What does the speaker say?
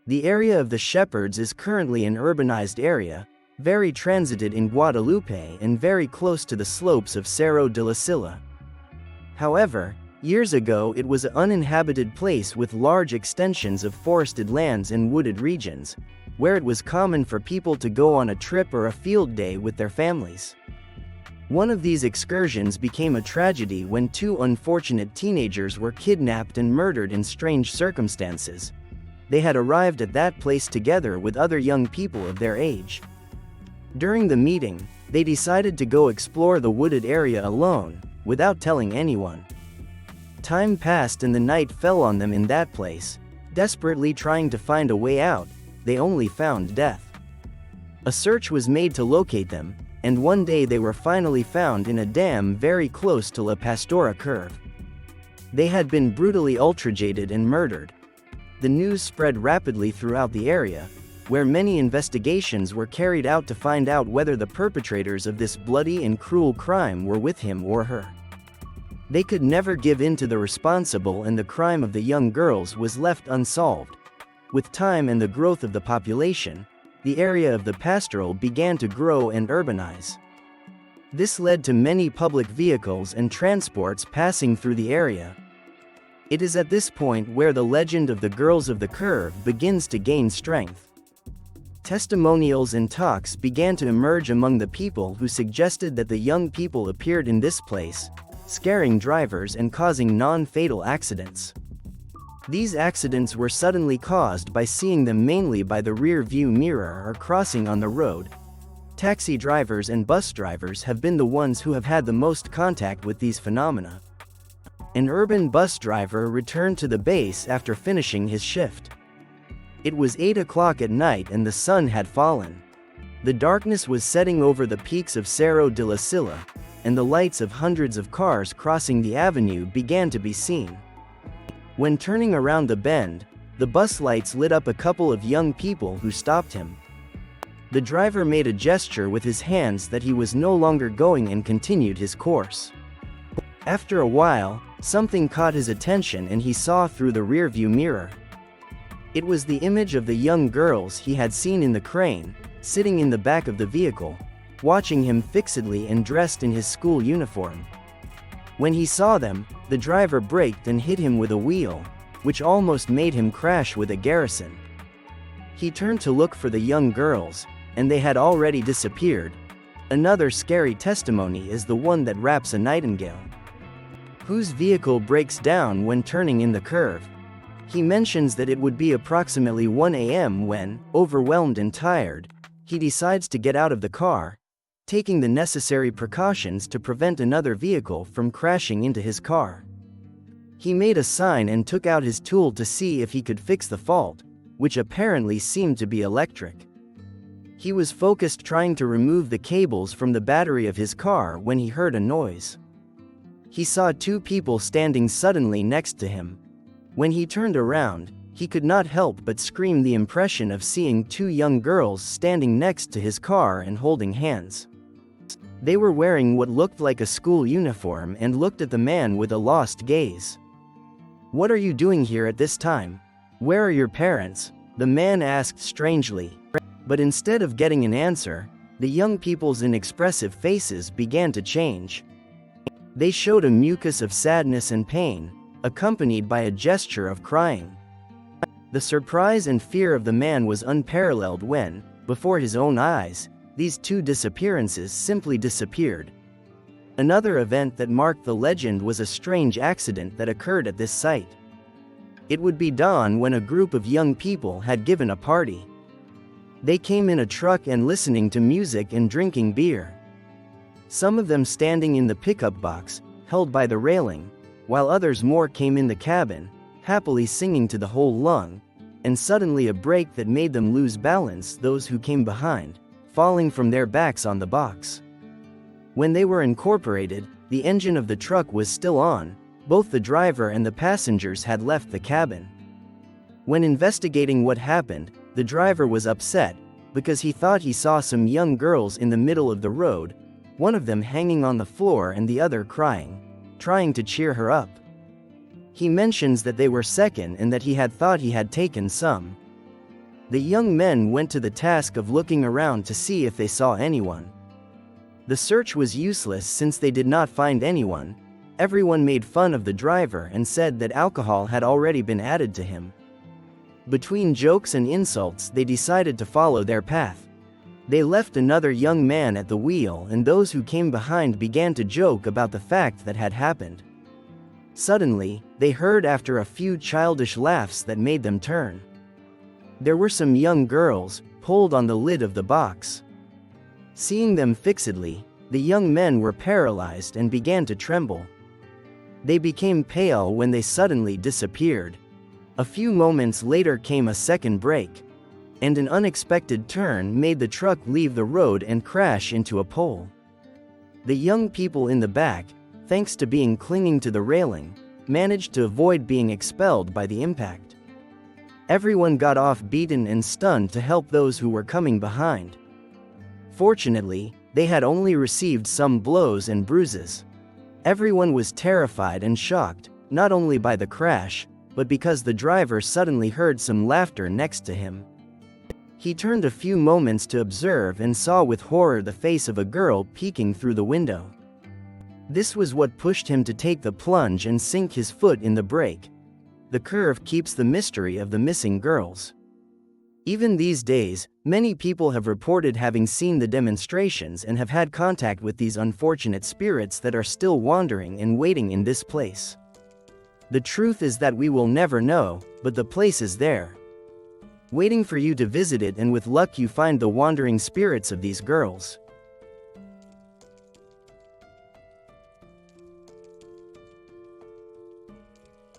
The area of the Shepherds is currently an urbanized area, very transited in Guadalupe and very close to the slopes of Cerro de la Silla. However, years ago it was an uninhabited place with large extensions of forested lands and wooded regions, where it was common for people to go on a trip or a field day with their families. One of these excursions became a tragedy when two unfortunate teenagers were kidnapped and murdered in strange circumstances. They had arrived at that place together with other young people of their age. During the meeting, they decided to go explore the wooded area alone, without telling anyone. Time passed and the night fell on them in that place. Desperately trying to find a way out, they only found death. A search was made to locate them, and one day they were finally found in a dam very close to La Pastora curve. They had been brutally ultrajated and murdered. The news spread rapidly throughout the area, where many investigations were carried out to find out whether the perpetrators of this bloody and cruel crime were with him or her. They could never give in to the responsible, and the crime of the young girls was left unsolved. With time and the growth of the population, the area of the pastoral began to grow and urbanize. This led to many public vehicles and transports passing through the area. It is at this point where the legend of the Girls of the Curve begins to gain strength. Testimonials and talks began to emerge among the people who suggested that the young people appeared in this place, scaring drivers and causing non-fatal accidents. These accidents were suddenly caused by seeing them mainly by the rear view mirror or crossing on the road. Taxi drivers and bus drivers have been the ones who have had the most contact with these phenomena. An urban bus driver returned to the base after finishing his shift. It was 8 o'clock at night and the sun had fallen. The darkness was setting over the peaks of Cerro de la Silla, and the lights of hundreds of cars crossing the avenue began to be seen. When turning around the bend, the bus lights lit up a couple of young people who stopped him. The driver made a gesture with his hands that he was no longer going and continued his course. After a while, something caught his attention and he saw through the rearview mirror. It was the image of the young girls he had seen in the crane, sitting in the back of the vehicle, watching him fixedly and dressed in his school uniform. When he saw them, the driver braked and hit him with a wheel, which almost made him crash with a garrison. He turned to look for the young girls, and they had already disappeared. Another scary testimony is the one that raps a nightingale, whose vehicle breaks down when turning in the curve. He mentions that it would be approximately 1 a.m. when, overwhelmed and tired, he decides to get out of the car, taking the necessary precautions to prevent another vehicle from crashing into his car. He made a sign and took out his tool to see if he could fix the fault, which apparently seemed to be electric. He was focused trying to remove the cables from the battery of his car when he heard a noise. He saw two people standing suddenly next to him. When he turned around, he could not help but scream the impression of seeing two young girls standing next to his car and holding hands. They were wearing what looked like a school uniform and looked at the man with a lost gaze. "What are you doing here at this time? Where are your parents?" the man asked strangely. But instead of getting an answer, the young people's inexpressive faces began to change. They showed a mucus of sadness and pain, accompanied by a gesture of crying. The surprise and fear of the man was unparalleled when, before his own eyes, these two disappearances simply disappeared. Another event that marked the legend was a strange accident that occurred at this site. It would be dawn when a group of young people had given a party. They came in a truck and listening to music and drinking beer. Some of them standing in the pickup box, held by the railing, while others more came in the cabin, happily singing to the whole lung, and suddenly a brake that made them lose balance, those who came behind, falling from their backs on the box. When they were incorporated, the engine of the truck was still on, both the driver and the passengers had left the cabin. When investigating what happened, the driver was upset, because he thought he saw some young girls in the middle of the road, one of them hanging on the floor and the other crying, trying to cheer her up. He mentions that they were second and that he had thought he had taken some. The young men went to the task of looking around to see if they saw anyone. The search was useless since they did not find anyone. Everyone made fun of the driver and said that alcohol had already been added to him. Between jokes and insults, they decided to follow their path. They left another young man at the wheel, and those who came behind began to joke about the fact that had happened. Suddenly, they heard after a few childish laughs that made them turn. There were some young girls, pulled on the lid of the box. Seeing them fixedly, the young men were paralyzed and began to tremble. They became pale when they suddenly disappeared. A few moments later came a second break, and an unexpected turn made the truck leave the road and crash into a pole. The young people in the back, thanks to being clinging to the railing, managed to avoid being expelled by the impact. Everyone got off beaten and stunned to help those who were coming behind. Fortunately, they had only received some blows and bruises. Everyone was terrified and shocked, not only by the crash, but because the driver suddenly heard some laughter next to him. He turned a few moments to observe and saw with horror the face of a girl peeking through the window. This was what pushed him to take the plunge and sink his foot in the brake. The curve keeps the mystery of the missing girls. Even these days, many people have reported having seen the demonstrations and have had contact with these unfortunate spirits that are still wandering and waiting in this place. The truth is that we will never know, but the place is there, waiting for you to visit it, and with luck you find the wandering spirits of these girls.